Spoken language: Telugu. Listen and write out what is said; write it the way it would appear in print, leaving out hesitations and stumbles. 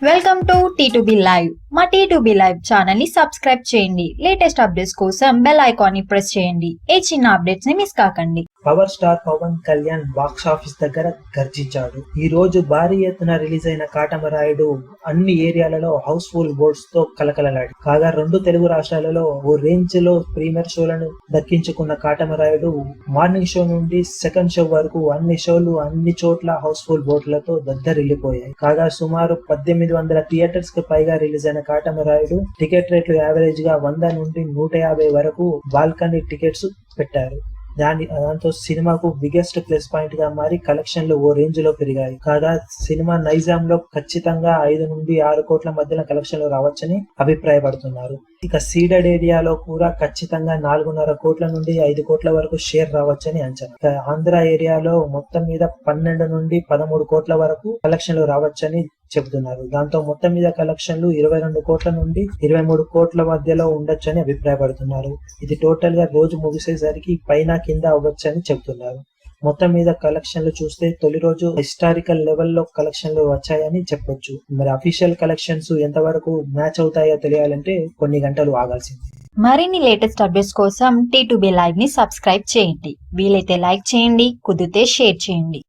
Welcome to T2B live. మా టీ2బీ లైవ్ ఛానల్ ని సబ్స్క్రైబ్ చేయండి. లేటెస్ట్ అప్డేట్స్ కోసం బెల్ ఐకాన్ ని ప్రెస్ చేయండి. ఏ చిన్న అప్డేట్స్ ని మిస్ కాకండి. Power star Pawan Kalyan box office దగ్గర గర్జించాడు. ఈ రోజు భారీ ఎత్తున రిలీజ్ అయిన కాటమరాయుడు అన్ని ఏరియాలలో హౌస్ ఫుల్ బోర్డ్స్ తో కలకలలాడి. కాగా రెండు తెలుగు రాష్ట్రాలలో ఓ రేంజ్ లో ప్రీమియర్ షోలను దక్కించుకున్న కాటమరాయుడు మార్నింగ్ షో నుండి సెకండ్ షో వరకు అన్ని షోలు అన్ని చోట్ల హౌస్ ఫుల్ బోర్డులతో దద్దరిల్లిపోయాయి. కాగా సుమారు 1800 థియేటర్స్ కి పైగా రిలీజ్ అయిన కాటమరాయుడు టికెట్ రేట్లు యావరేజ్ గా 100 నుండి 150 వరకు బాల్కనీ టికెట్స్ పెట్టారు. దాంతో సినిమాకు బిగ్గెస్ట్ ప్లస్ పాయింట్ గా మారి కలెక్షన్లు ఓ రేంజ్ లో పెరిగాయి. కాగా సినిమా నైజాం లో ఖచ్చితంగా 5 నుండి 6 కోట్ల మధ్యన కలెక్షన్లు రావచ్చని అభిప్రాయపడుతున్నారు. ఇక సీడెడ్ ఏరియాలో కూడా ఖచ్చితంగా 4.5 కోట్ల నుండి 5 కోట్ల వరకు షేర్ రావచ్చని అంచనా. ఇక ఆంధ్ర ఏరియాలో మొత్తం మీద 12 నుండి 13 కోట్ల వరకు కలెక్షన్లు రావచ్చని చెబుతున్నారు. దాంతో మొత్తం మీద కలెక్షన్లు 22 కోట్ల నుండి 23 కోట్ల మధ్యలో ఉండొచ్చని అభిప్రాయపడుతున్నారు. ఇది టోటల్ గా రోజు ముగిసేసరికి పైన కింద అవ్వచ్చని చెబుతున్నారు. మొత్తం మీద కలెక్షన్లు చూస్తే తొలి రోజు హిస్టారికల్ లెవెల్లో కలెక్షన్లు వచ్చాయని చెప్పొచ్చు. మరి అఫీషియల్ కలెక్షన్స్ ఎంతవరకు మ్యాచ్ అవుతాయో తెలియాలంటే కొన్ని గంటలు ఆగాల్సింది. మరిన్ని లేటెస్ట్ అప్డేట్స్ కోసం టీ2బీ లైవ్ ని సబ్స్క్రైబ్ చేయండి. వీలైతే లైక్ చేయండి, కుదిరితే షేర్ చేయండి.